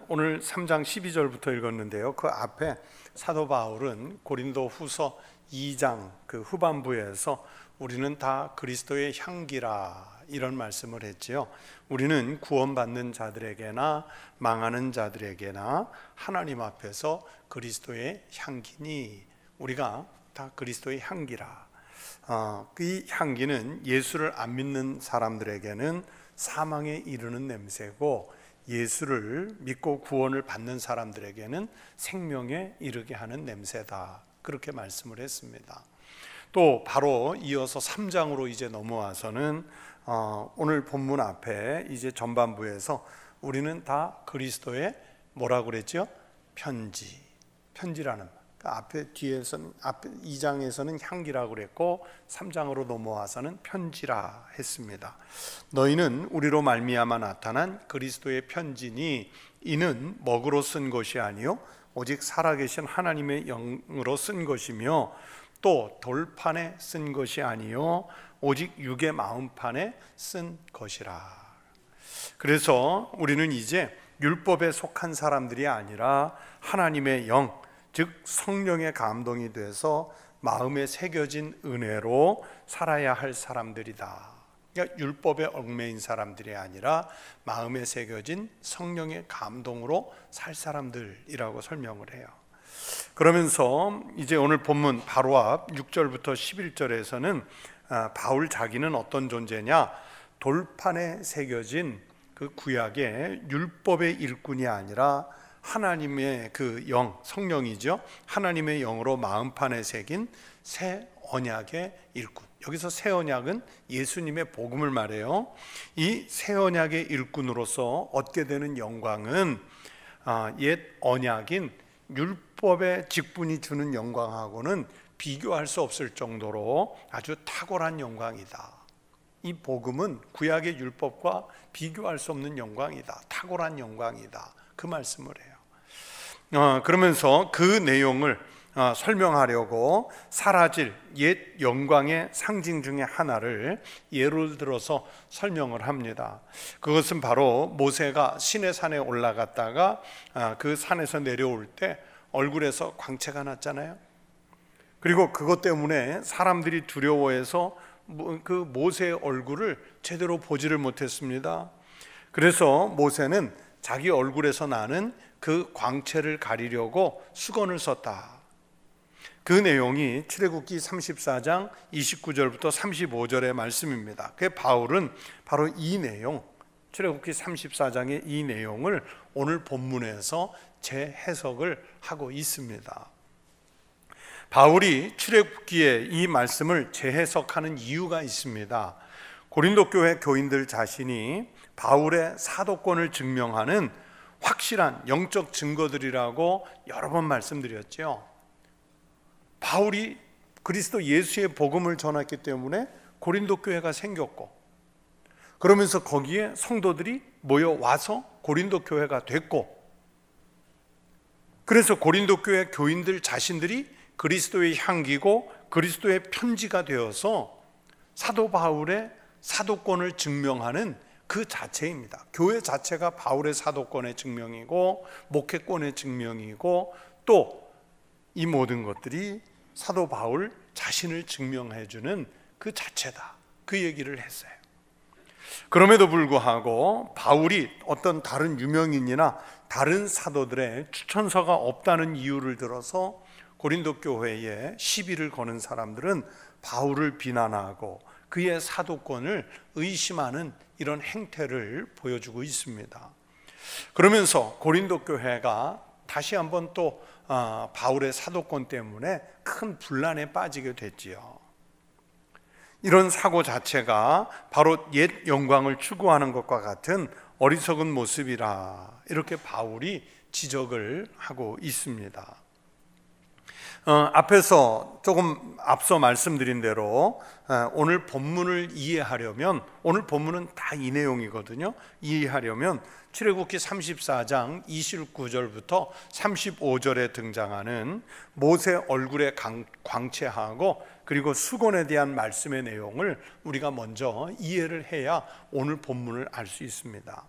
오늘 3장 12절부터 읽었는데요. 그 앞에 사도 바울은 고린도 후서 2장 그 후반부에서 우리는 다 그리스도의 향기라 이런 말씀을 했지요. 우리는 구원받는 자들에게나 망하는 자들에게나 하나님 앞에서 그리스도의 향기니 우리가 다 그리스도의 향기라. 이 향기는 예수를 안 믿는 사람들에게는 사망에 이르는 냄새고 예수를 믿고 구원을 받는 사람들에게는 생명에 이르게 하는 냄새다. 그렇게 말씀을 했습니다. 또 바로 이어서 3장으로 이제 넘어와서는 오늘 본문 앞에 이제 전반부에서 우리는 다 그리스도의 뭐라고 그랬죠? 편지라는 말. 앞에 뒤에서는 앞에 2장에서는 향기라고 그랬고 3장으로 넘어와서는 편지라 했습니다. 너희는 우리로 말미암아 나타난 그리스도의 편지니 이는 먹으로 쓴 것이 아니요 오직 살아계신 하나님의 영으로 쓴 것이며 또 돌판에 쓴 것이 아니요 오직 육의 마음판에 쓴 것이라. 그래서 우리는 이제 율법에 속한 사람들이 아니라 하나님의 영, 즉 성령의 감동이 돼서 마음에 새겨진 은혜로 살아야 할 사람들이다. 그러니까 율법에 얽매인 사람들이 아니라 마음에 새겨진 성령의 감동으로 살 사람들이라고 설명을 해요. 그러면서 이제 오늘 본문 바로 앞 6절부터 11절에서는 바울 자기는 어떤 존재냐? 돌판에 새겨진 그 구약의 율법의 일꾼이 아니라 하나님의 그 영, 성령이죠. 하나님의 영으로 마음판에 새긴 새 언약의 일꾼. 여기서 새 언약은 예수님의 복음을 말해요. 이 새 언약의 일꾼으로서 얻게 되는 영광은 옛 언약인 율법의 직분이 주는 영광하고는 비교할 수 없을 정도로 아주 탁월한 영광이다. 이 복음은 구약의 율법과 비교할 수 없는 영광이다. 탁월한 영광이다. 그 말씀을 해요. 그러면서 그 내용을 설명하려고 사라질 옛 영광의 상징 중에 하나를 예를 들어서 설명을 합니다. 그것은 바로 모세가 시내산에 올라갔다가 그 산에서 내려올 때 얼굴에서 광채가 났잖아요. 그리고 그것 때문에 사람들이 두려워해서 그 모세의 얼굴을 제대로 보지를 못했습니다. 그래서 모세는 자기 얼굴에서 나는 그 광채를 가리려고 수건을 썼다. 그 내용이 출애굽기 34장 29절부터 35절의 말씀입니다. 그 바울은 바로 이 내용, 출애굽기 34장의 이 내용을 오늘 본문에서 재해석을 하고 있습니다. 바울이 출애굽기에 이 말씀을 재해석하는 이유가 있습니다. 고린도 교회 교인들 자신이 바울의 사도권을 증명하는 확실한 영적 증거들이라고 여러 번 말씀드렸죠. 바울이 그리스도 예수의 복음을 전했기 때문에 고린도 교회가 생겼고, 그러면서 거기에 성도들이 모여와서 고린도 교회가 됐고, 그래서 고린도 교회 교인들 자신들이 그리스도의 향기고 그리스도의 편지가 되어서 사도 바울의 사도권을 증명하는 그 자체입니다. 교회 자체가 바울의 사도권의 증명이고 목회권의 증명이고 또 이 모든 것들이 사도 바울 자신을 증명해주는 그 자체다. 그 얘기를 했어요. 그럼에도 불구하고 바울이 어떤 다른 유명인이나 다른 사도들의 추천서가 없다는 이유를 들어서 고린도 교회에 시비를 거는 사람들은 바울을 비난하고 그의 사도권을 의심하는 이런 행태를 보여주고 있습니다. 그러면서 고린도 교회가 다시 한번 또 바울의 사도권 때문에 큰 분란에 빠지게 됐지요. 이런 사고 자체가 바로 옛 영광을 추구하는 것과 같은 어리석은 모습이라 이렇게 바울이 지적을 하고 있습니다. 앞에서 조금 앞서 말씀드린 대로 오늘 본문을 이해하려면, 오늘 본문은 다 이 내용이거든요. 이해하려면 출애굽기 34장 29절부터 35절에 등장하는 모세 얼굴의 광채하고 그리고 수건에 대한 말씀의 내용을 우리가 먼저 이해를 해야 오늘 본문을 알 수 있습니다.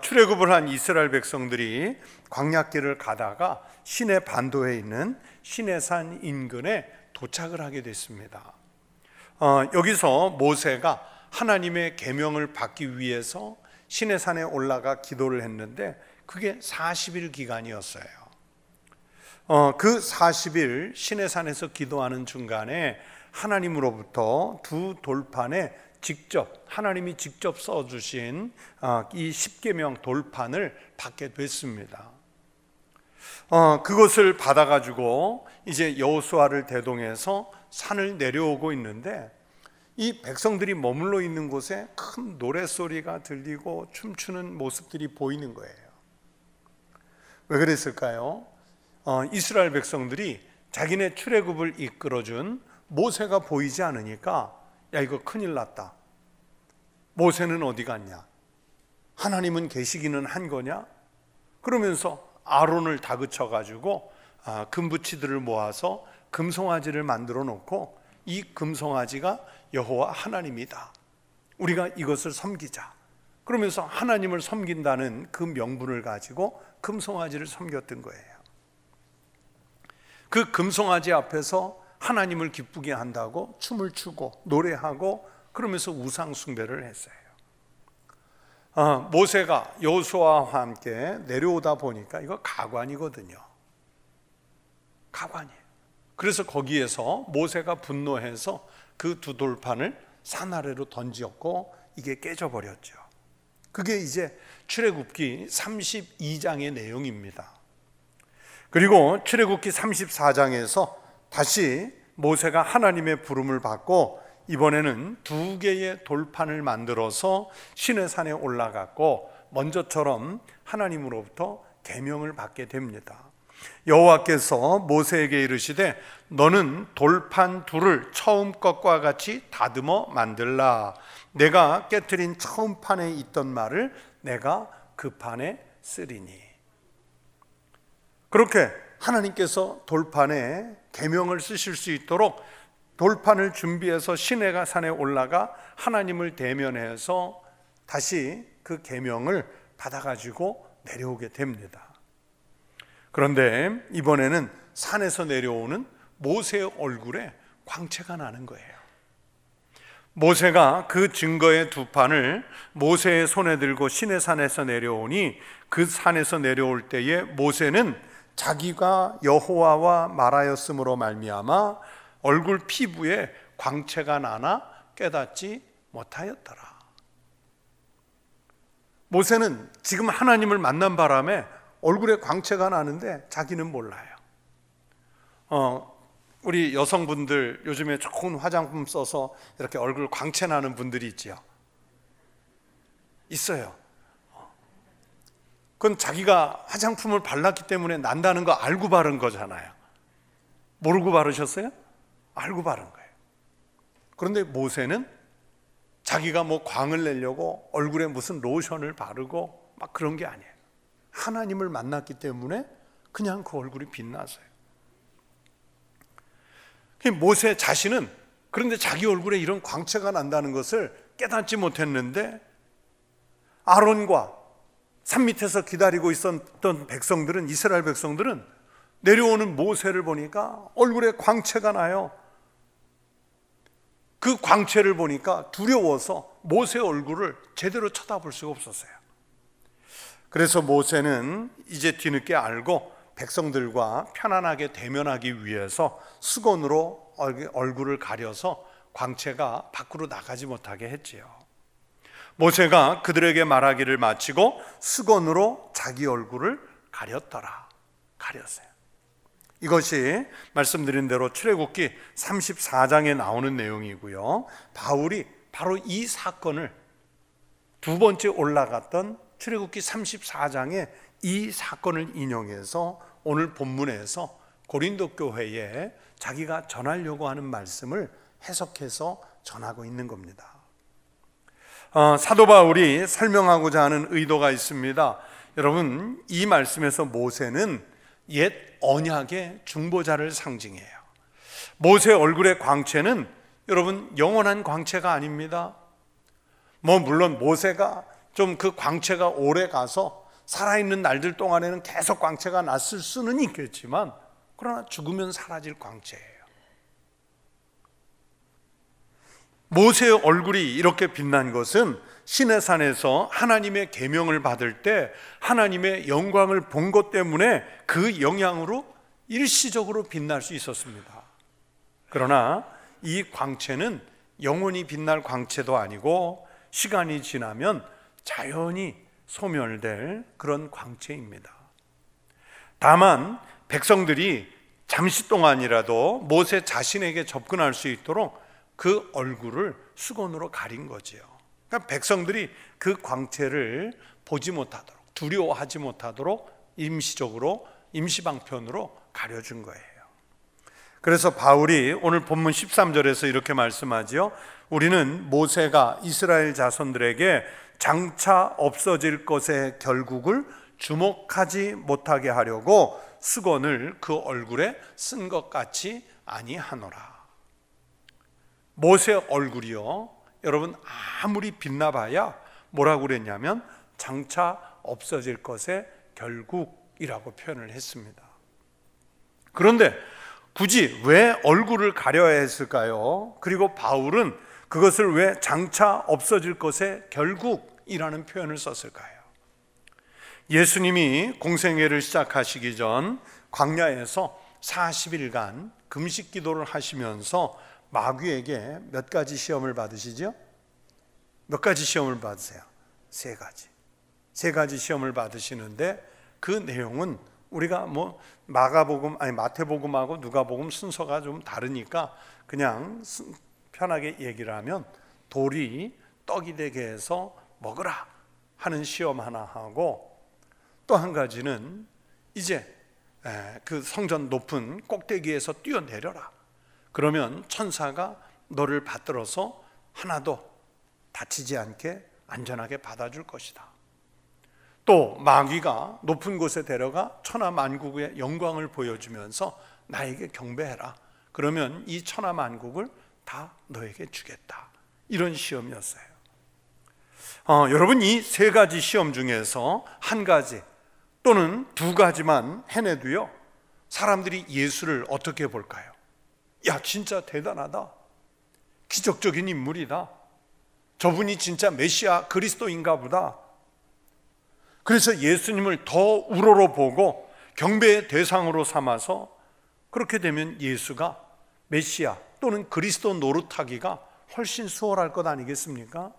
출애굽을 한 이스라엘 백성들이 광야길을 가다가 시내 반도에 있는 시내산 인근에 도착을 하게 됐습니다. 여기서 모세가 하나님의 계명을 받기 위해서 시내산에 올라가 기도를 했는데 그게 40일 기간이었어요. 그 40일 시내산에서 기도하는 중간에 하나님으로부터 두 돌판에 하나님이 직접 써주신 이 십계명 돌판을 받게 됐습니다. 그것을 받아가지고 이제 여호수아를 대동해서 산을 내려오고 있는데 이 백성들이 머물러 있는 곳에 큰 노랫소리가 들리고 춤추는 모습들이 보이는 거예요. 왜 그랬을까요? 이스라엘 백성들이 자기네 출애굽을 이끌어준 모세가 보이지 않으니까 야, 이거 큰일 났다. 모세는 어디 갔냐? 하나님은 계시기는 한 거냐? 그러면서 아론을 다그쳐가지고 금붙이들을 모아서 금송아지를 만들어 놓고 이 금송아지가 여호와 하나님이다. 우리가 이것을 섬기자. 그러면서 하나님을 섬긴다는 그 명분을 가지고 금송아지를 섬겼던 거예요. 그 금송아지 앞에서 하나님을 기쁘게 한다고 춤을 추고 노래하고 그러면서 우상 숭배를 했어요. 모세가 여호수아와 함께 내려오다 보니까 이거 가관이거든요. 가관이에요. 그래서 거기에서 모세가 분노해서 그 두 돌판을 산 아래로 던지었고 이게 깨져버렸죠. 그게 이제 출애굽기 32장의 내용입니다. 그리고 출애굽기 34장에서 다시 모세가 하나님의 부름을 받고 이번에는 두 개의 돌판을 만들어서 시내산에 올라갔고 먼저처럼 하나님으로부터 계명을 받게 됩니다. 여호와께서 모세에게 이르시되 너는 돌판 둘을 처음 것과 같이 다듬어 만들라. 내가 깨트린 처음 판에 있던 말을 내가 그 판에 쓰리니. 그렇게 하나님께서 돌판에 계명을 쓰실 수 있도록 돌판을 준비해서 시내산에 올라가 하나님을 대면해서 다시 그 계명을 받아가지고 내려오게 됩니다. 그런데 이번에는 산에서 내려오는 모세의 얼굴에 광채가 나는 거예요. 모세가 그 증거의 두 판을 모세의 손에 들고 시내산에서 내려오니 그 산에서 내려올 때에 모세는 자기가 여호와와 말하였으므로 말미암아 얼굴 피부에 광채가 나나 깨닫지 못하였더라. 모세는 지금 하나님을 만난 바람에 얼굴에 광채가 나는데 자기는 몰라요. 우리 여성분들 요즘에 좋은 화장품 써서 이렇게 얼굴 광채 나는 분들이 있지요. 있어요. 그건 자기가 화장품을 발랐기 때문에 난다는 거 알고 바른 거잖아요. 모르고 바르셨어요? 알고 바른 거예요. 그런데 모세는 자기가 뭐 광을 내려고 얼굴에 무슨 로션을 바르고 막 그런 게 아니에요. 하나님을 만났기 때문에 그냥 그 얼굴이 빛나서요. 모세 자신은 그런데 자기 얼굴에 이런 광채가 난다는 것을 깨닫지 못했는데 아론과 산 밑에서 기다리고 있었던 백성들은, 이스라엘 백성들은 내려오는 모세를 보니까 얼굴에 광채가 나요. 그 광채를 보니까 두려워서 모세 얼굴을 제대로 쳐다볼 수가 없었어요. 그래서 모세는 이제 뒤늦게 알고 백성들과 편안하게 대면하기 위해서 수건으로 얼굴을 가려서 광채가 밖으로 나가지 못하게 했지요. 모세가 그들에게 말하기를 마치고 수건으로 자기 얼굴을 가렸더라. 가렸어요. 이것이 말씀드린 대로 출애굽기 34장에 나오는 내용이고요. 바울이 바로 이 사건을 두 번째 올라갔던 출애굽기 34장에 이 사건을 인용해서 오늘 본문에서 고린도 교회에 자기가 전하려고 하는 말씀을 해석해서 전하고 있는 겁니다. 사도 바울이 설명하고자 하는 의도가 있습니다. 여러분, 이 말씀에서 모세는 옛 언약의 중보자를 상징해요. 모세 얼굴의 광채는 여러분 영원한 광채가 아닙니다. 물론 모세가 좀 그 광채가 오래 가서 살아있는 날들 동안에는 계속 광채가 났을 수는 있겠지만, 그러나 죽으면 사라질 광채예요. 모세의 얼굴이 이렇게 빛난 것은 시내산에서 하나님의 계명을 받을 때 하나님의 영광을 본 것 때문에 그 영향으로 일시적으로 빛날 수 있었습니다. 그러나 이 광채는 영원히 빛날 광채도 아니고 시간이 지나면 자연히 소멸될 그런 광채입니다. 다만 백성들이 잠시 동안이라도 모세 자신에게 접근할 수 있도록 그 얼굴을 수건으로 가린 거지요. 그러니까 백성들이 그 광채를 보지 못하도록, 두려워하지 못하도록 임시적으로, 임시방편으로 가려준 거예요. 그래서 바울이 오늘 본문 13절에서 이렇게 말씀하지요. 우리는 모세가 이스라엘 자손들에게 장차 없어질 것의 결국을 주목하지 못하게 하려고 수건을 그 얼굴에 쓴 것 같이 아니하노라. 모세의 얼굴이요, 여러분 아무리 빛나봐야 뭐라고 그랬냐면 장차 없어질 것의 결국이라고 표현을 했습니다. 그런데 굳이 왜 얼굴을 가려야 했을까요? 그리고 바울은 그것을 왜 장차 없어질 것의 결국이라는 표현을 썼을까요? 예수님이 공생애를 시작하시기 전 광야에서 40일간 금식 기도를 하시면서 마귀에게 몇 가지 시험을 받으시죠? 몇 가지 시험을 받으세요? 세 가지 시험을 받으시는데 그 내용은 우리가 마태복음하고 누가복음 순서가 좀 다르니까 그냥 편하게 얘기를 하면, 돌이 떡이 되게 해서 먹으라 하는 시험 하나 하고, 또 한 가지는 이제 그 성전 높은 꼭대기에서 뛰어내려라. 그러면 천사가 너를 받들어서 하나도 다치지 않게 안전하게 받아줄 것이다. 또 마귀가 높은 곳에 데려가 천하만국의 영광을 보여주면서 나에게 경배해라. 그러면 이 천하만국을 다 너에게 주겠다. 이런 시험이었어요. 여러분, 이 세 가지 시험 중에서 한 가지 또는 두 가지만 해내도요, 사람들이 예수를 어떻게 볼까요? 야, 진짜 대단하다. 기적적인 인물이다. 저분이 진짜 메시아 그리스도인가 보다. 그래서 예수님을 더 우러러 보고 경배의 대상으로 삼아서, 그렇게 되면 예수가 메시아 또는 그리스도 노릇하기가 훨씬 수월할 것 아니겠습니까?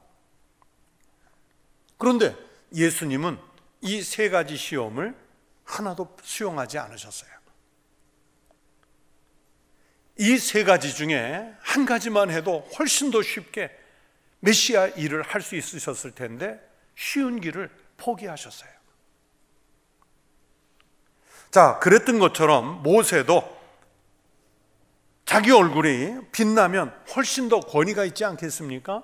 그런데 예수님은 이 세 가지 시험을 하나도 수용하지 않으셨어요. 이 세 가지 중에 한 가지만 해도 훨씬 더 쉽게 메시아 일을 할 수 있으셨을 텐데 쉬운 길을 포기하셨어요. 자, 그랬던 것처럼 모세도 자기 얼굴이 빛나면 훨씬 더 권위가 있지 않겠습니까?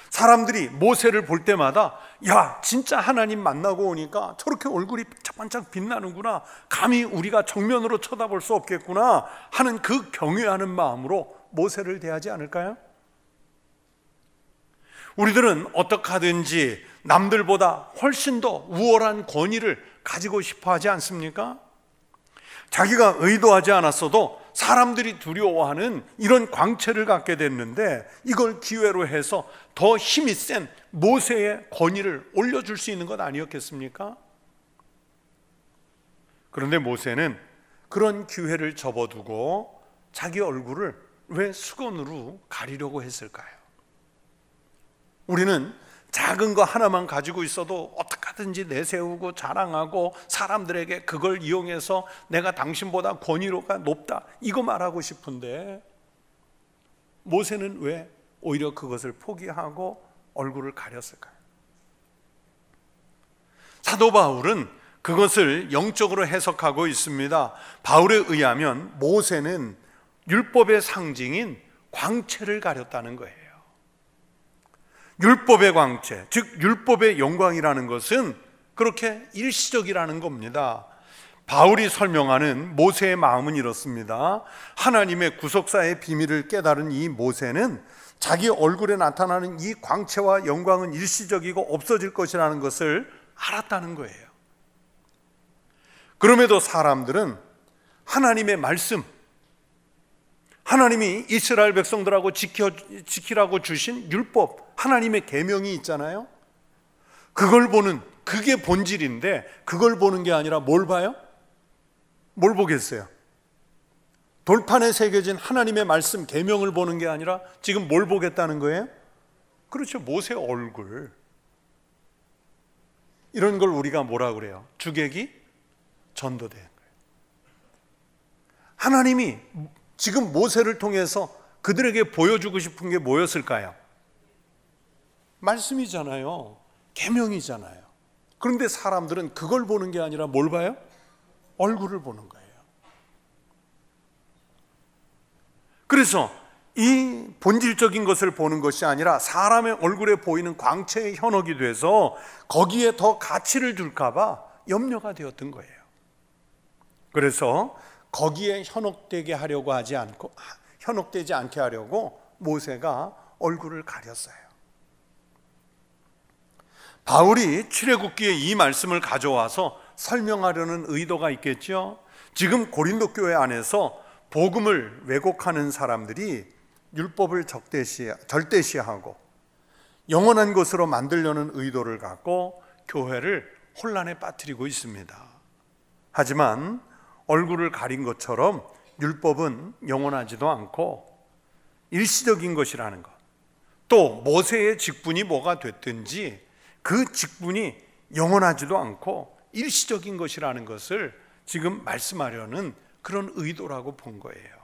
사람들이 모세를 볼 때마다 야, 진짜 하나님 만나고 오니까 저렇게 얼굴이 반짝반짝 빛나는구나, 감히 우리가 정면으로 쳐다볼 수 없겠구나 하는 그 경외하는 마음으로 모세를 대하지 않을까요? 우리들은 어떻게 하든지 남들보다 훨씬 더 우월한 권위를 가지고 싶어 하지 않습니까? 자기가 의도하지 않았어도 사람들이 두려워하는 이런 광채를 갖게 됐는데, 이걸 기회로 해서 더 힘이 센 모세의 권위를 올려줄 수 있는 것 아니었겠습니까? 그런데 모세는 그런 기회를 접어두고 자기 얼굴을 왜 수건으로 가리려고 했을까요? 우리는 작은 거 하나만 가지고 있어도 어떻게 하든지 내세우고 자랑하고 사람들에게 그걸 이용해서 내가 당신보다 권위가 높다, 이거 말하고 싶은데, 모세는 왜 오히려 그것을 포기하고 얼굴을 가렸을까요? 사도 바울은 그것을 영적으로 해석하고 있습니다. 바울에 의하면 모세는 율법의 상징인 광채를 가렸다는 거예요. 율법의 광채, 즉 율법의 영광이라는 것은 그렇게 일시적이라는 겁니다. 바울이 설명하는 모세의 마음은 이렇습니다. 하나님의 구속사의 비밀을 깨달은 이 모세는 자기 얼굴에 나타나는 이 광채와 영광은 일시적이고 없어질 것이라는 것을 알았다는 거예요. 그럼에도 사람들은 하나님의 말씀, 하나님이 이스라엘 백성들하고 지키라고 주신 율법, 하나님의 계명이 있잖아요. 그걸 보는, 그게 본질인데 그걸 보는 게 아니라 뭘 봐요? 뭘 보겠어요? 돌판에 새겨진 하나님의 말씀, 계명을 보는 게 아니라 지금 뭘 보겠다는 거예요? 그렇죠, 모세 얼굴. 이런 걸 우리가 뭐라 그래요? 주객이 전도된 거예요. 하나님이 지금 모세를 통해서 그들에게 보여주고 싶은 게 뭐였을까요? 말씀이잖아요. 계명이잖아요. 그런데 사람들은 그걸 보는 게 아니라 뭘 봐요? 얼굴을 보는 거예요. 그래서 이 본질적인 것을 보는 것이 아니라 사람의 얼굴에 보이는 광채의 현혹이 돼서 거기에 더 가치를 줄까 봐 염려가 되었던 거예요. 그래서 거기에 현혹되지 않게 하려고 모세가 얼굴을 가렸어요. 바울이 출애굽기에 이 말씀을 가져와서 설명하려는 의도가 있겠죠. 지금 고린도 교회 안에서 복음을 왜곡하는 사람들이 율법을 절대시하고 영원한 것으로 만들려는 의도를 갖고 교회를 혼란에 빠뜨리고 있습니다. 하지만 얼굴을 가린 것처럼 율법은 영원하지도 않고 일시적인 것이라는 것, 또 모세의 직분이 뭐가 됐든지 그 직분이 영원하지도 않고 일시적인 것이라는 것을 지금 말씀하려는 그런 의도라고 본 거예요.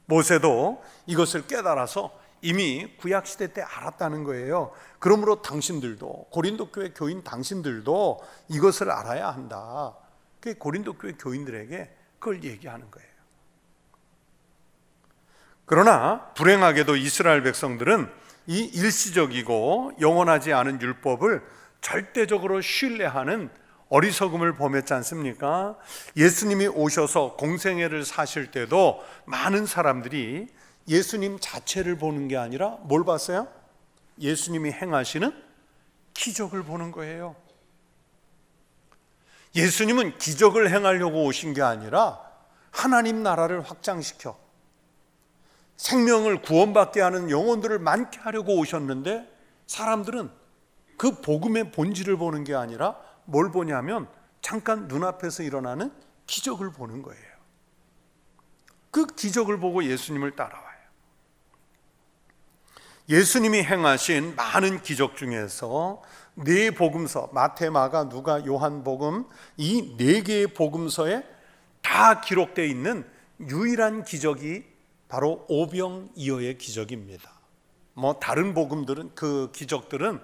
모세도 이것을 깨달아서 이미 구약시대 때 알았다는 거예요. 그러므로 당신들도, 고린도 교회 교인 당신들도 이것을 알아야 한다. 그게 고린도 교회 교인들에게 그걸 얘기하는 거예요. 그러나 불행하게도 이스라엘 백성들은 이 일시적이고 영원하지 않은 율법을 절대적으로 신뢰하는 어리석음을 범했지 않습니까? 예수님이 오셔서 공생애를 사실 때도 많은 사람들이 예수님 자체를 보는 게 아니라 뭘 봤어요? 예수님이 행하시는 기적을 보는 거예요. 예수님은 기적을 행하려고 오신 게 아니라 하나님 나라를 확장시켜 생명을 구원받게 하는 영혼들을 많게 하려고 오셨는데, 사람들은 그 복음의 본질을 보는 게 아니라 뭘 보냐면 잠깐 눈앞에서 일어나는 기적을 보는 거예요. 그 기적을 보고 예수님을 따라와요. 예수님이 행하신 많은 기적 중에서 네 복음서, 마태, 마가, 누가, 요한복음, 이 네 개의 복음서에 다 기록되어 있는 유일한 기적이 바로 오병이어의 기적입니다. 다른 복음들은, 그 기적들은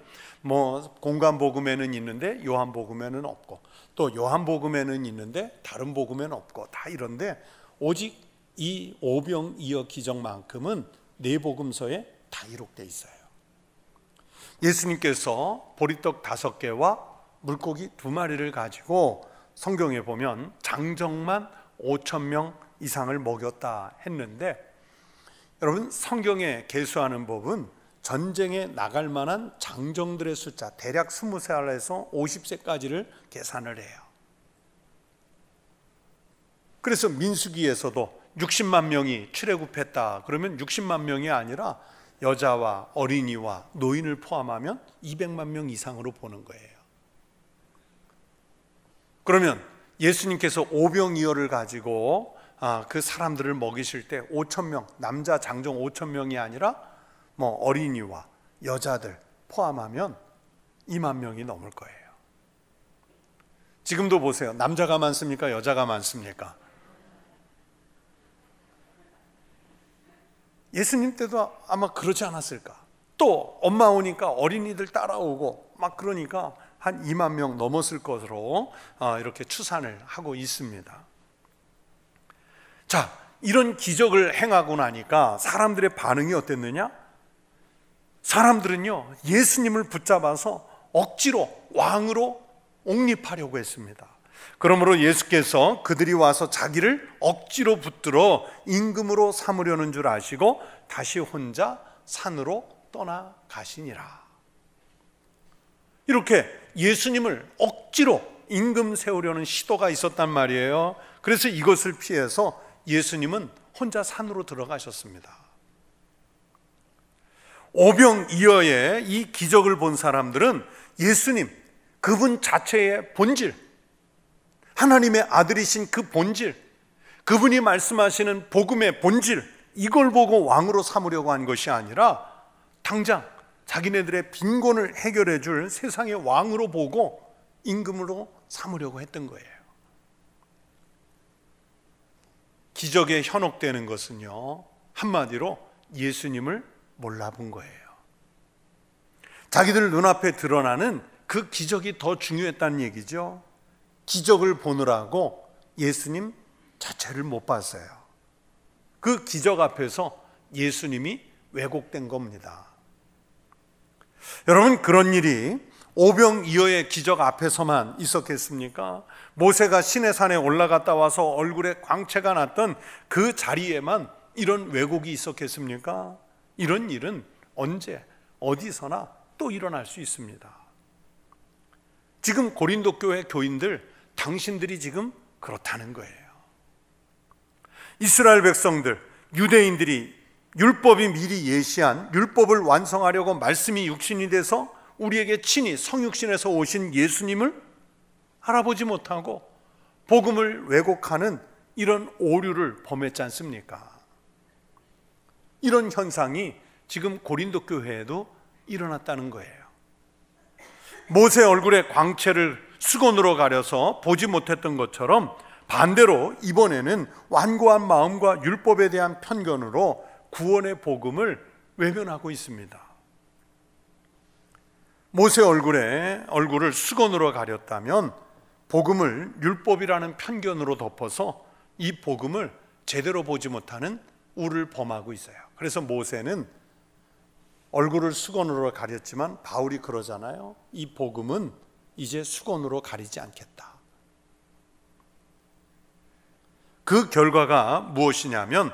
공관복음에는 있는데 요한복음에는 없고, 또 요한복음에는 있는데 다른 복음에는 없고, 다 이런데 오직 이 오병이어 기적만큼은 네 복음서에 다 기록되어 있어요. 예수님께서 보리떡 5개와 물고기 2마리를 가지고 성경에 보면 장정만 5,000명 이상을 먹였다 했는데, 여러분, 성경에 계수하는 법은 전쟁에 나갈 만한 장정들의 숫자, 대략 20살에서 50세까지를 계산을 해요. 그래서 민수기에서도 60만 명이 출애굽했다 그러면 60만 명이 아니라 여자와 어린이와 노인을 포함하면 200만 명 이상으로 보는 거예요. 그러면 예수님께서 오병이어를 가지고 그 사람들을 먹이실 때 5,000명, 남자 장정 5,000명이 아니라 어린이와 여자들 포함하면 2만 명이 넘을 거예요. 지금도 보세요. 남자가 많습니까? 여자가 많습니까? 예수님 때도 아마 그러지 않았을까? 또 엄마 오니까 어린이들 따라오고 막 그러니까 한 2만 명 넘었을 것으로 이렇게 추산을 하고 있습니다. 자, 이런 기적을 행하고 나니까 사람들의 반응이 어땠느냐? 사람들은요, 예수님을 붙잡아서 억지로 왕으로 옹립하려고 했습니다. 그러므로 예수께서 그들이 와서 자기를 억지로 붙들어 임금으로 삼으려는 줄 아시고 다시 혼자 산으로 떠나가시니라. 이렇게 예수님을 억지로 임금 세우려는 시도가 있었단 말이에요. 그래서 이것을 피해서 예수님은 혼자 산으로 들어가셨습니다. 오병이어의 이 기적을 본 사람들은 예수님, 그분 자체의 본질, 하나님의 아들이신 그 본질, 그분이 말씀하시는 복음의 본질, 이걸 보고 왕으로 삼으려고 한 것이 아니라 당장 자기네들의 빈곤을 해결해 줄 세상의 왕으로 보고 임금으로 삼으려고 했던 거예요. 기적에 현혹되는 것은요, 한마디로 예수님을 몰라본 거예요. 자기들 눈앞에 드러나는 그 기적이 더 중요했다는 얘기죠. 기적을 보느라고 예수님 자체를 못 봤어요. 그 기적 앞에서 예수님이 왜곡된 겁니다. 여러분, 그런 일이 오병이어의 기적 앞에서만 있었겠습니까? 모세가 시내산에 올라갔다 와서 얼굴에 광채가 났던 그 자리에만 이런 왜곡이 있었겠습니까? 이런 일은 언제 어디서나 또 일어날 수 있습니다. 지금 고린도 교회 교인들, 당신들이 지금 그렇다는 거예요. 이스라엘 백성들, 유대인들이 율법이 미리 예시한 율법을 완성하려고 말씀이 육신이 돼서 우리에게 친히 성육신에서 오신 예수님을 알아보지 못하고 복음을 왜곡하는 이런 오류를 범했지 않습니까? 이런 현상이 지금 고린도 교회에도 일어났다는 거예요. 모세 얼굴에 광채를 수건으로 가려서 보지 못했던 것처럼 반대로 이번에는 완고한 마음과 율법에 대한 편견으로 구원의 복음을 외면하고 있습니다. 모세 얼굴을 수건으로 가렸다면 복음을 율법이라는 편견으로 덮어서 이 복음을 제대로 보지 못하는 우를 범하고 있어요. 그래서 모세는 얼굴을 수건으로 가렸지만 바울이 그러잖아요. 이 복음은 이제 수건으로 가리지 않겠다. 그 결과가 무엇이냐면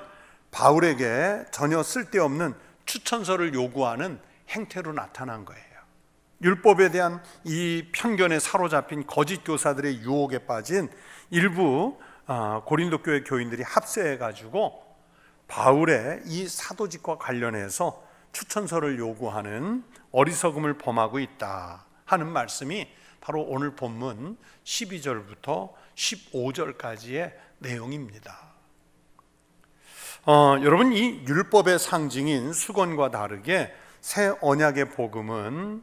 바울에게 전혀 쓸데없는 추천서를 요구하는 행태로 나타난 거예요. 율법에 대한 이 편견에 사로잡힌 거짓 교사들의 유혹에 빠진 일부 고린도 교회 교인들이 합세해가지고 바울의 이 사도직과 관련해서 추천서를 요구하는 어리석음을 범하고 있다 하는 말씀이 바로 오늘 본문 12절부터 15절까지의 내용입니다. 여러분, 이 율법의 상징인 수건과 다르게 새 언약의 복음은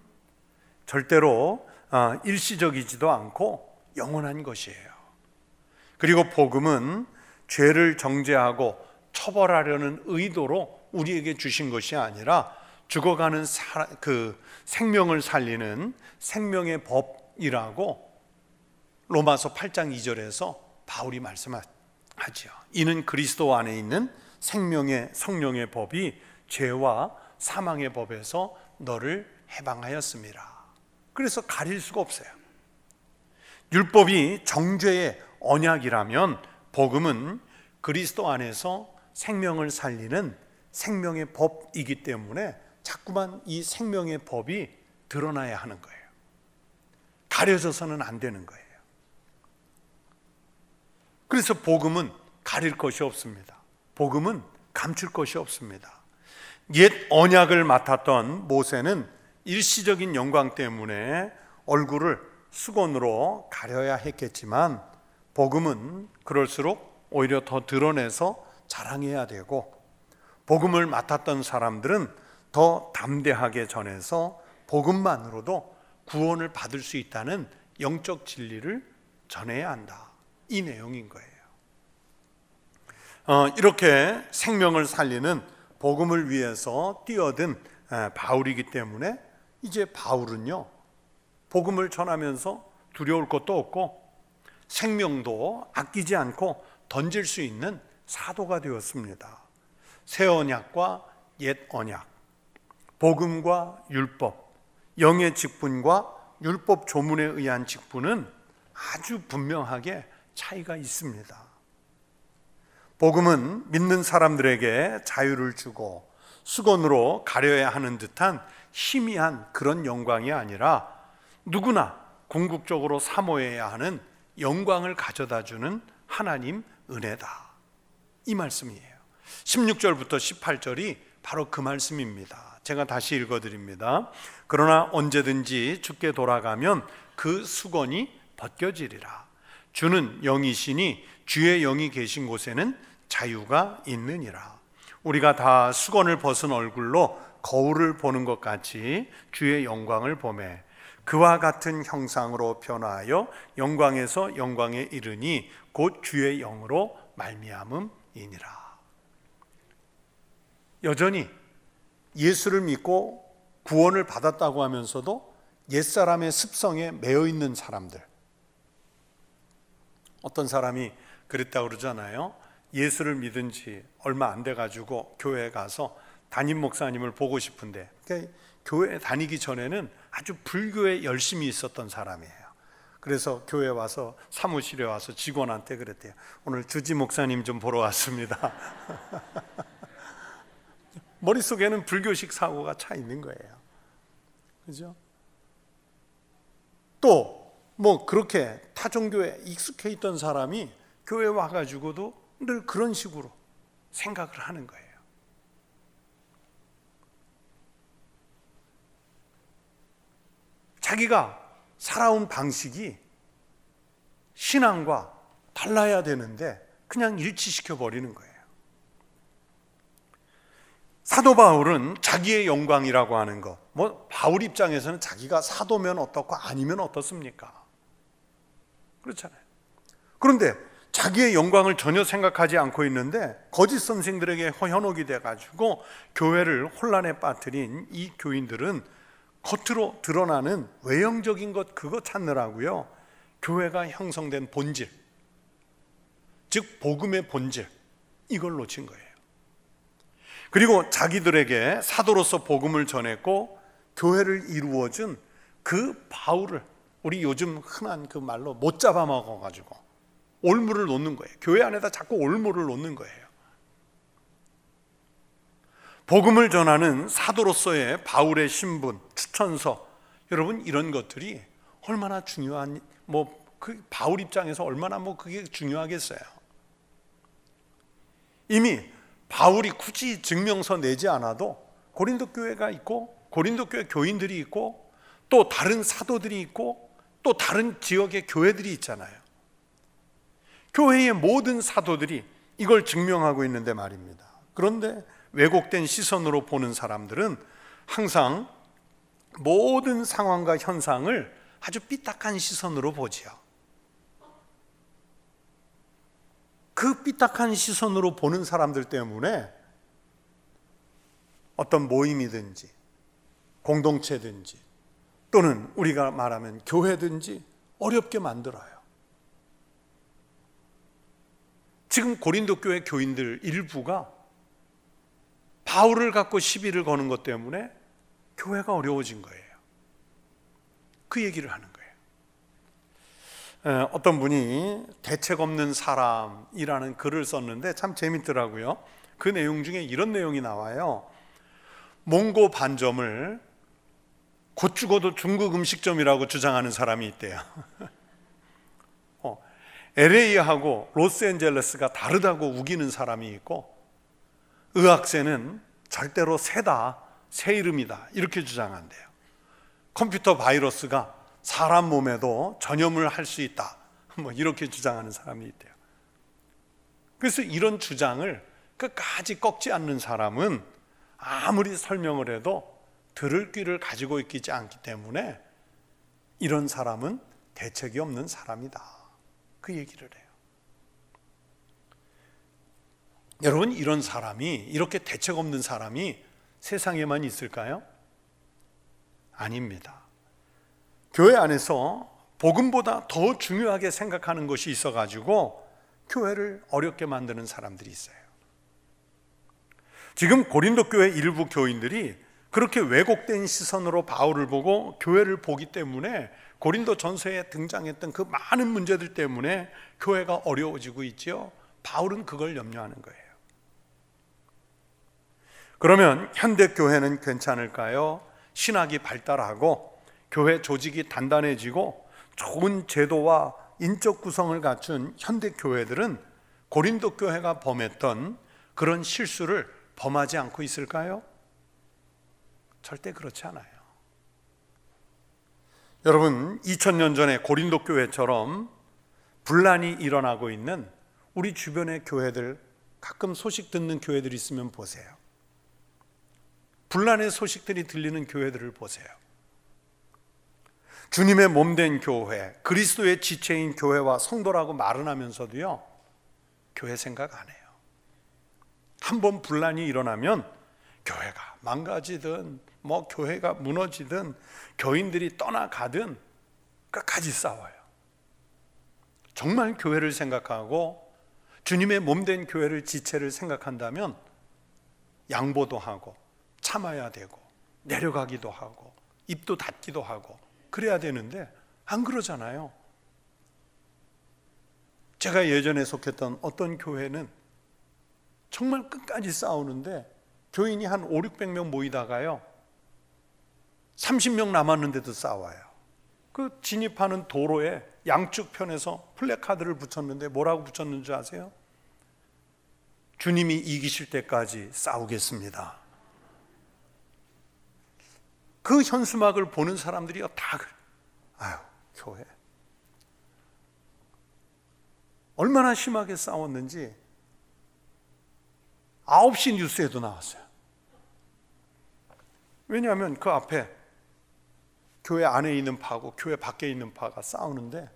절대로 일시적이지도 않고 영원한 것이에요. 그리고 복음은 죄를 정죄하고 처벌하려는 의도로 우리에게 주신 것이 아니라 죽어가는 그 생명을 살리는 생명의 법이라고 로마서 8장 2절에서 바울이 말씀하죠. 이는 그리스도 안에 있는 생명의 성령의 법이 죄와 사망의 법에서 너를 해방하였습니다. 그래서 가릴 수가 없어요. 율법이 정죄의 언약이라면 복음은 그리스도 안에서 생명을 살리는 생명의 법이기 때문에 자꾸만 이 생명의 법이 드러나야 하는 거예요. 가려져서는 안 되는 거예요. 그래서 복음은 가릴 것이 없습니다. 복음은 감출 것이 없습니다. 옛 언약을 맡았던 모세는 일시적인 영광 때문에 얼굴을 수건으로 가려야 했겠지만 복음은 그럴수록 오히려 더 드러내서 자랑해야 되고, 복음을 맡았던 사람들은 더 담대하게 전해서 복음만으로도 구원을 받을 수 있다는 영적 진리를 전해야 한다, 이 내용인 거예요. 이렇게 생명을 살리는 복음을 위해서 뛰어든 바울이기 때문에 이제 바울은요, 복음을 전하면서 두려울 것도 없고 생명도 아끼지 않고 던질 수 있는 사도가 되었습니다. 새 언약과 옛 언약, 복음과 율법, 영의 직분과 율법 조문에 의한 직분은 아주 분명하게 차이가 있습니다. 복음은 믿는 사람들에게 자유를 주고 수건으로 가려야 하는 듯한 희미한 그런 영광이 아니라 누구나 궁극적으로 사모해야 하는 영광을 가져다주는 하나님 은혜다, 이 말씀이에요. 16절부터 18절이 바로 그 말씀입니다. 제가 다시 읽어드립니다. 그러나 언제든지 주께 돌아가면 그 수건이 벗겨지리라. 주는 영이시니 주의 영이 계신 곳에는 자유가 있느니라. 우리가 다 수건을 벗은 얼굴로 거울을 보는 것 같이 주의 영광을 보매 그와 같은 형상으로 변화하여 영광에서 영광에 이르니 곧 주의 영으로 말미암음이니라. 여전히 예수를 믿고 구원을 받았다고 하면서도 옛사람의 습성에 매여 있는 사람들, 어떤 사람이 그랬다고 그러잖아요. 예수를 믿은 지 얼마 안 돼가지고 교회에 가서 담임 목사님을 보고 싶은데, 그러니까 교회에 다니기 전에는 아주 불교에 열심히 있었던 사람이에요. 그래서 교회에 와서 사무실에 와서 직원한테 그랬대요. 오늘 주지 목사님 좀 보러 왔습니다. 머릿속에는 불교식 사고가 차 있는 거예요. 그죠? 또 뭐 그렇게 타종교에 익숙해 있던 사람이 교회에 와가지고도 늘 그런 식으로 생각을 하는 거예요. 자기가 살아온 방식이 신앙과 달라야 되는데 그냥 일치시켜 버리는 거예요. 사도 바울은 자기의 영광이라고 하는 거, 뭐 바울 입장에서는 자기가 사도면 어떻고 아니면 어떻습니까? 그렇잖아요. 그런데 자기의 영광을 전혀 생각하지 않고 있는데 거짓 선생들에게 현혹이 돼가지고 교회를 혼란에 빠뜨린 이 교인들은 겉으로 드러나는 외형적인 것, 그거 찾느라고요, 교회가 형성된 본질, 즉 복음의 본질, 이걸 놓친 거예요. 그리고 자기들에게 사도로서 복음을 전했고 교회를 이루어준 그 바울을 우리 요즘 흔한 그 말로 못 잡아먹어가지고 올무를 놓는 거예요. 교회 안에다 자꾸 올무를 놓는 거예요. 복음을 전하는 사도로서의 바울의 신분, 추천서, 여러분 이런 것들이 얼마나 중요한, 그 바울 입장에서 얼마나 그게 중요하겠어요. 이미 바울이 굳이 증명서 내지 않아도 고린도 교회가 있고 고린도 교회 교인들이 있고 또 다른 사도들이 있고 또 다른 지역의 교회들이 있잖아요. 교회의 모든 사도들이 이걸 증명하고 있는데 말입니다. 그런데 왜곡된 시선으로 보는 사람들은 항상 모든 상황과 현상을 아주 삐딱한 시선으로 보지요. 그 삐딱한 시선으로 보는 사람들 때문에 어떤 모임이든지 공동체든지 또는 우리가 말하면 교회든지 어렵게 만들어요. 지금 고린도 교회 교인들 일부가 바울을 갖고 시비를 거는 것 때문에 교회가 어려워진 거예요. 그 얘기를 하는 거예요. 어떤 분이 대책 없는 사람이라는 글을 썼는데 참 재밌더라고요. 그 내용 중에 이런 내용이 나와요. 몽고 반점을 곧 죽어도 중국 음식점이라고 주장하는 사람이 있대요. LA하고 로스앤젤레스가 다르다고 우기는 사람이 있고, 의학세는 절대로 새다, 새 이름이다, 이렇게 주장한대요. 컴퓨터 바이러스가 사람 몸에도 전염을 할 수 있다, 이렇게 주장하는 사람이 있대요. 그래서 이런 주장을 끝까지 꺾지 않는 사람은 아무리 설명을 해도 들을 귀를 가지고 있지 않기 때문에 이런 사람은 대책이 없는 사람이다, 그 얘기를 해요. 여러분, 이런 사람이, 이렇게 대책 없는 사람이 세상에만 있을까요? 아닙니다. 교회 안에서 복음보다 더 중요하게 생각하는 것이 있어가지고 교회를 어렵게 만드는 사람들이 있어요. 지금 고린도 교회 일부 교인들이 그렇게 왜곡된 시선으로 바울을 보고 교회를 보기 때문에 고린도 전서에 등장했던 그 많은 문제들 때문에 교회가 어려워지고 있지요. 바울은 그걸 염려하는 거예요. 그러면 현대 교회는 괜찮을까요? 신학이 발달하고 교회 조직이 단단해지고 좋은 제도와 인적 구성을 갖춘 현대 교회들은 고린도 교회가 범했던 그런 실수를 범하지 않고 있을까요? 절대 그렇지 않아요. 여러분, 2000년 전에 고린도 교회처럼 분란이 일어나고 있는 우리 주변의 교회들, 가끔 소식 듣는 교회들이 있으면 보세요. 분란의 소식들이 들리는 교회들을 보세요. 주님의 몸된 교회, 그리스도의 지체인 교회와 성도라고 말은 하면서도요, 교회 생각 안 해요. 한번 분란이 일어나면 교회가 망가지든 교회가 무너지든 교인들이 떠나가든 끝까지 싸워요. 정말 교회를 생각하고 주님의 몸된 교회를 지체를 생각한다면 양보도 하고 참아야 되고 내려가기도 하고 입도 닫기도 하고 그래야 되는데 안 그러잖아요. 제가 예전에 속했던 어떤 교회는 정말 끝까지 싸우는데 교인이 한 500~600명 모이다가요 30명 남았는데도 싸워요. 그 진입하는 도로에 양쪽 편에서 플래카드를 붙였는데 뭐라고 붙였는지 아세요? 주님이 이기실 때까지 싸우겠습니다. 그 현수막을 보는 사람들이요 다 아유, 교회 얼마나 심하게 싸웠는지 9시 뉴스에도 나왔어요. 왜냐하면 그 앞에 교회 안에 있는 파고 교회 밖에 있는 파가 싸우는데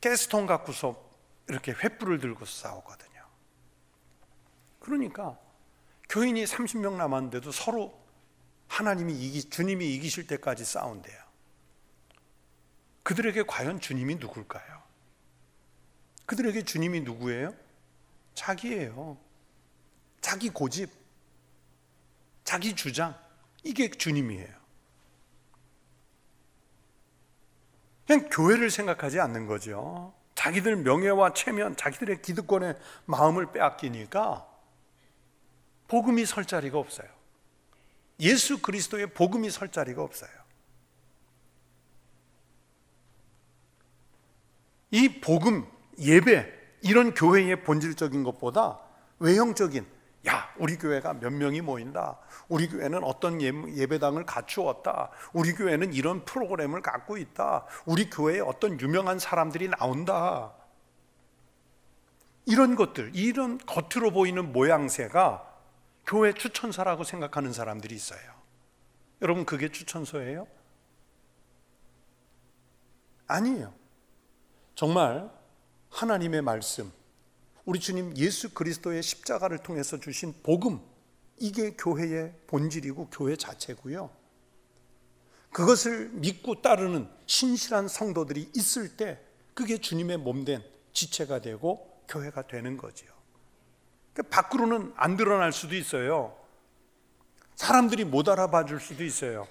가스통 갖고서 이렇게 횃불을 들고 싸우거든요. 그러니까 교인이 30명 남았는데도 서로 주님이 이기실 때까지 싸운대요. 그들에게 과연 주님이 누굴까요? 그들에게 주님이 누구예요? 자기예요. 자기 고집, 자기 주장, 이게 주님이에요. 그냥 교회를 생각하지 않는 거죠. 자기들 명예와 체면, 자기들의 기득권의 마음을 빼앗기니까 복음이 설 자리가 없어요. 예수 그리스도의 복음이 설 자리가 없어요. 이 복음, 예배, 이런 교회의 본질적인 것보다 외형적인 우리 교회가 몇 명이 모인다, 우리 교회는 어떤 예배당을 갖추었다, 우리 교회는 이런 프로그램을 갖고 있다, 우리 교회에 어떤 유명한 사람들이 나온다, 이런 것들, 이런 겉으로 보이는 모양새가 교회 추천서라고 생각하는 사람들이 있어요. 여러분, 그게 추천서예요? 아니에요. 정말 하나님의 말씀, 우리 주님 예수 그리스도의 십자가를 통해서 주신 복음, 이게 교회의 본질이고 교회 자체고요. 그것을 믿고 따르는 신실한 성도들이 있을 때 그게 주님의 몸된 지체가 되고 교회가 되는 거지요. 밖으로는 안 드러날 수도 있어요. 사람들이 못 알아봐 줄 수도 있어요.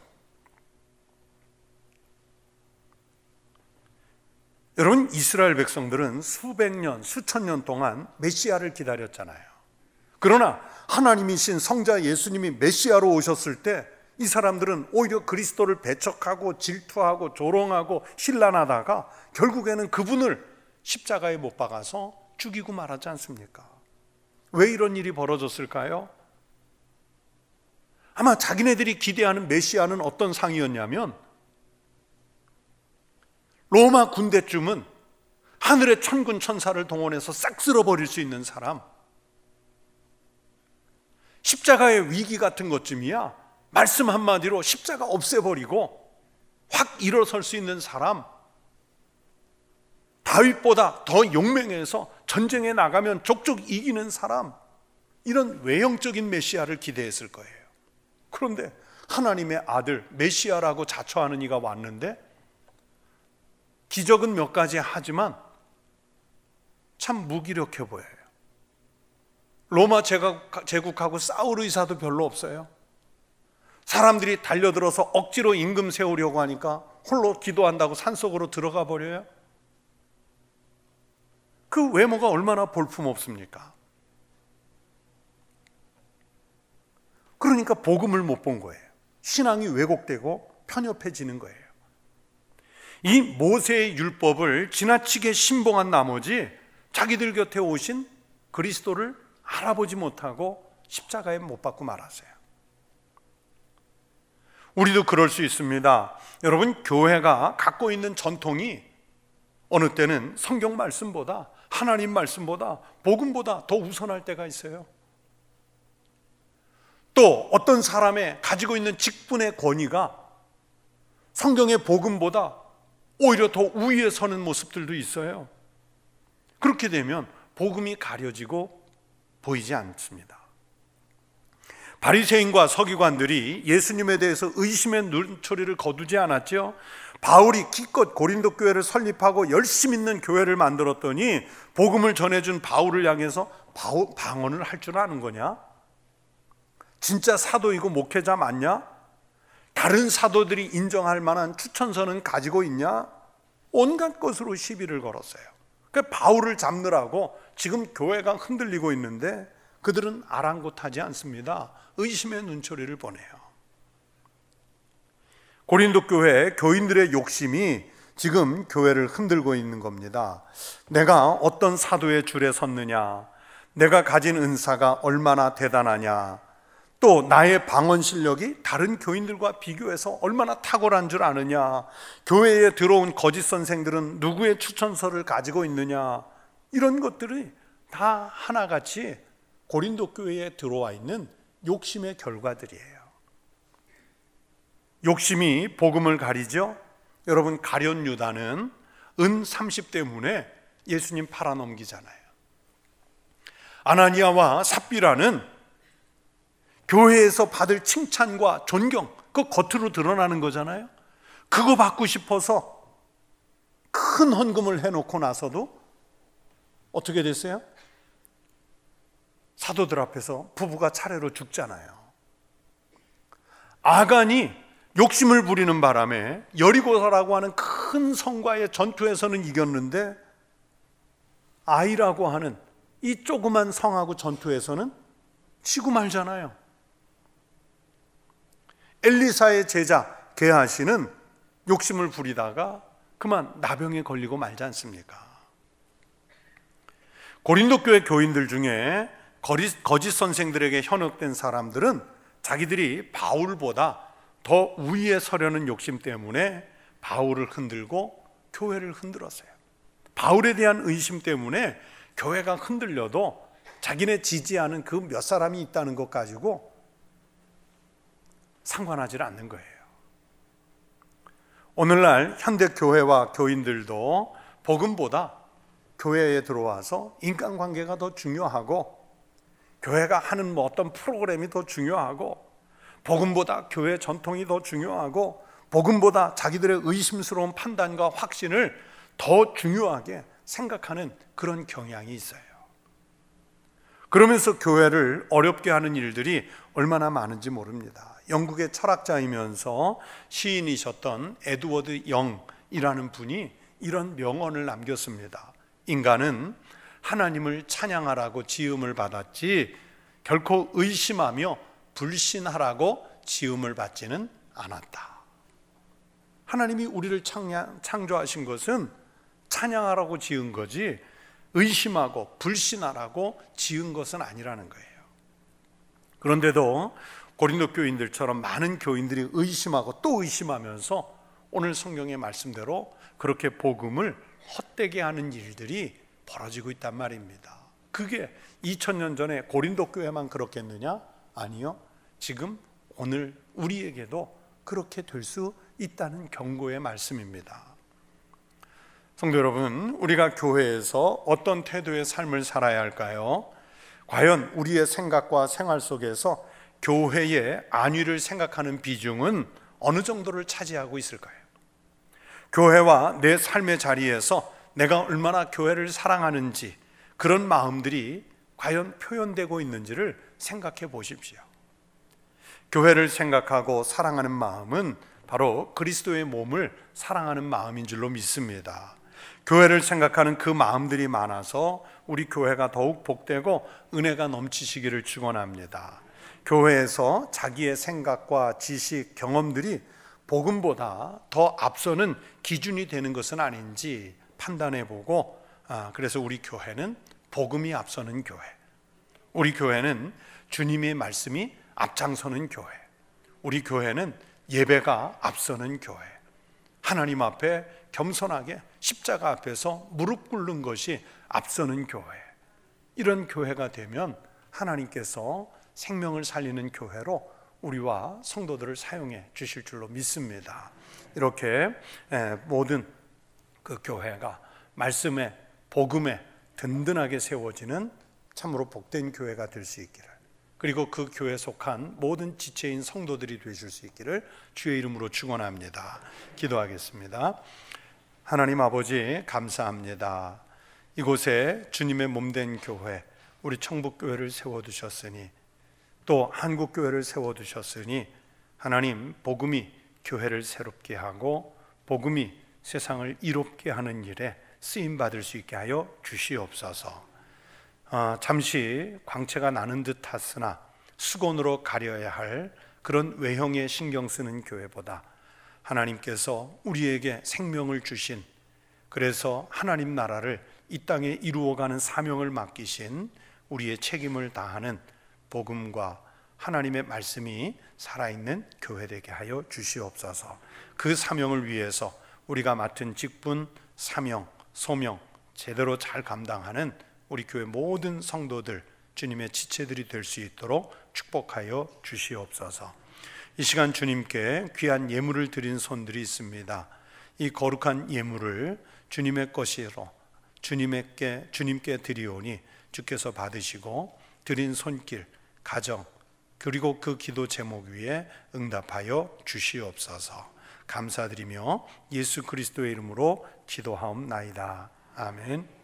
여러분, 이스라엘 백성들은 수백 년, 수천 년 동안 메시아를 기다렸잖아요. 그러나 하나님이신 성자 예수님이 메시아로 오셨을 때 이 사람들은 오히려 그리스도를 배척하고 질투하고 조롱하고 신란하다가 결국에는 그분을 십자가에 못 박아서 죽이고 말하지 않습니까? 왜 이런 일이 벌어졌을까요? 아마 자기네들이 기대하는 메시아는 어떤 상이었냐면 로마 군대쯤은 하늘의 천군 천사를 동원해서 싹 쓸어버릴 수 있는 사람, 십자가의 위기 같은 것쯤이야 말씀 한마디로 십자가 없애버리고 확 일어설 수 있는 사람, 다윗보다 더 용맹해서 전쟁에 나가면 족족 이기는 사람, 이런 외형적인 메시아를 기대했을 거예요. 그런데 하나님의 아들 메시아라고 자처하는 이가 왔는데 기적은 몇 가지 하지만 참 무기력해 보여요. 로마 제국하고 싸울 의사도 별로 없어요. 사람들이 달려들어서 억지로 임금 세우려고 하니까 홀로 기도한다고 산속으로 들어가 버려요. 그 외모가 얼마나 볼품없습니까? 그러니까 복음을 못 본 거예요. 신앙이 왜곡되고 편협해지는 거예요. 이 모세의 율법을 지나치게 신봉한 나머지 자기들 곁에 오신 그리스도를 알아보지 못하고 십자가에 못 박고 말았어요. 우리도 그럴 수 있습니다. 여러분, 교회가 갖고 있는 전통이 어느 때는 성경 말씀보다, 하나님 말씀보다, 복음보다 더 우선할 때가 있어요. 또 어떤 사람의 가지고 있는 직분의 권위가 성경의 복음보다 오히려 더 우위에 서는 모습들도 있어요. 그렇게 되면 복음이 가려지고 보이지 않습니다. 바리새인과 서기관들이 예수님에 대해서 의심의 눈초리를 거두지 않았죠. 바울이 기껏 고린도 교회를 설립하고 열심 있는 교회를 만들었더니 복음을 전해준 바울을 향해서 방언을 할 줄 아는 거냐? 진짜 사도이고 목회자 맞냐? 다른 사도들이 인정할 만한 추천서는 가지고 있냐? 온갖 것으로 시비를 걸었어요. 그러니까 바울을 잡느라고 지금 교회가 흔들리고 있는데 그들은 아랑곳하지 않습니다. 의심의 눈초리를 보내요. 고린도 교회 교인들의 욕심이 지금 교회를 흔들고 있는 겁니다. 내가 어떤 사도의 줄에 섰느냐, 내가 가진 은사가 얼마나 대단하냐, 또 나의 방언 실력이 다른 교인들과 비교해서 얼마나 탁월한 줄 아느냐, 교회에 들어온 거짓 선생들은 누구의 추천서를 가지고 있느냐, 이런 것들이 다 하나같이 고린도 교회에 들어와 있는 욕심의 결과들이에요. 욕심이 복음을 가리죠. 여러분, 가룟 유다는 은 30대문에 예수님 팔아넘기잖아요. 아나니아와 삽비라는 교회에서 받을 칭찬과 존경, 그 겉으로 드러나는 거잖아요. 그거 받고 싶어서 큰 헌금을 해놓고 나서도 어떻게 됐어요? 사도들 앞에서 부부가 차례로 죽잖아요. 아간이 욕심을 부리는 바람에 여리고라고 하는 큰 성과의 전투에서는 이겼는데 아이라고 하는 이 조그만 성하고 전투에서는 지고 말잖아요. 엘리사의 제자 게하시는 욕심을 부리다가 그만 나병에 걸리고 말지 않습니까? 고린도 교회 교인들 중에 거짓 선생들에게 현혹된 사람들은 자기들이 바울보다 더 우위에 서려는 욕심 때문에 바울을 흔들고 교회를 흔들었어요. 바울에 대한 의심 때문에 교회가 흔들려도 자기네 지지하는 그 몇 사람이 있다는 것 가지고 상관하지 않는 거예요. 오늘날 현대 교회와 교인들도 복음보다 교회에 들어와서 인간관계가 더 중요하고 교회가 하는 어떤 프로그램이 더 중요하고 복음보다 교회 전통이 더 중요하고 복음보다 자기들의 의심스러운 판단과 확신을 더 중요하게 생각하는 그런 경향이 있어요. 그러면서 교회를 어렵게 하는 일들이 얼마나 많은지 모릅니다. 영국의 철학자이면서 시인이셨던 에드워드 영이라는 분이 이런 명언을 남겼습니다. 인간은 하나님을 찬양하라고 지음을 받았지 결코 의심하며 불신하라고 지음을 받지는 않았다. 하나님이 우리를 창조하신 것은 찬양하라고 지은 거지 의심하고 불신하라고 지은 것은 아니라는 거예요. 그런데도 고린도 교인들처럼 많은 교인들이 의심하고 또 의심하면서 오늘 성경의 말씀대로 그렇게 복음을 헛되게 하는 일들이 벌어지고 있단 말입니다. 그게 2000년 전에 고린도 교회만 그렇겠느냐? 아니요. 지금 오늘 우리에게도 그렇게 될 수 있다는 경고의 말씀입니다. 성도 여러분, 우리가 교회에서 어떤 태도의 삶을 살아야 할까요? 과연 우리의 생각과 생활 속에서 교회의 안위를 생각하는 비중은 어느 정도를 차지하고 있을까요? 교회와 내 삶의 자리에서 내가 얼마나 교회를 사랑하는지 그런 마음들이 과연 표현되고 있는지를 생각해 보십시오. 교회를 생각하고 사랑하는 마음은 바로 그리스도의 몸을 사랑하는 마음인 줄로 믿습니다. 교회를 생각하는 그 마음들이 많아서 우리 교회가 더욱 복되고 은혜가 넘치시기를 축원합니다. 교회에서 자기의 생각과 지식, 경험들이 복음보다 더 앞서는 기준이 되는 것은 아닌지 판단해보고, 그래서 우리 교회는 복음이 앞서는 교회, 우리 교회는 주님의 말씀이 앞장서는 교회, 우리 교회는 예배가 앞서는 교회, 하나님 앞에 겸손하게 십자가 앞에서 무릎 꿇는 것이 앞서는 교회, 이런 교회가 되면 하나님께서 생명을 살리는 교회로 우리와 성도들을 사용해 주실 줄로 믿습니다. 이렇게 모든 그 교회가 말씀에, 복음에 든든하게 세워지는 참으로 복된 교회가 될 수 있기를, 그리고 그 교회에 속한 모든 지체인 성도들이 되실 수 있기를 주의 이름으로 축원합니다. 기도하겠습니다. 하나님 아버지, 감사합니다. 이곳에 주님의 몸된 교회, 우리 청북교회를 세워두셨으니, 또 한국교회를 세워두셨으니, 하나님, 복음이 교회를 새롭게 하고 복음이 세상을 이롭게 하는 일에 쓰임받을 수 있게 하여 주시옵소서. 잠시 광채가 나는 듯 했으나 수건으로 가려야 할 그런 외형에 신경 쓰는 교회보다 하나님께서 우리에게 생명을 주신, 그래서 하나님 나라를 이 땅에 이루어가는 사명을 맡기신 우리의 책임을 다하는 복음과 하나님의 말씀이 살아있는 교회 되게 하여 주시옵소서. 그 사명을 위해서 우리가 맡은 직분, 사명, 소명 제대로 잘 감당하는 우리 교회 모든 성도들, 주님의 지체들이 될 수 있도록 축복하여 주시옵소서. 이 시간 주님께 귀한 예물을 드린 손들이 있습니다. 이 거룩한 예물을 주님의 것으로 주님께 드리오니 주께서 받으시고 드린 손길, 가정, 그리고 그 기도 제목 위에 응답하여 주시옵소서. 감사드리며 예수 그리스도의 이름으로 기도하옵나이다. 아멘.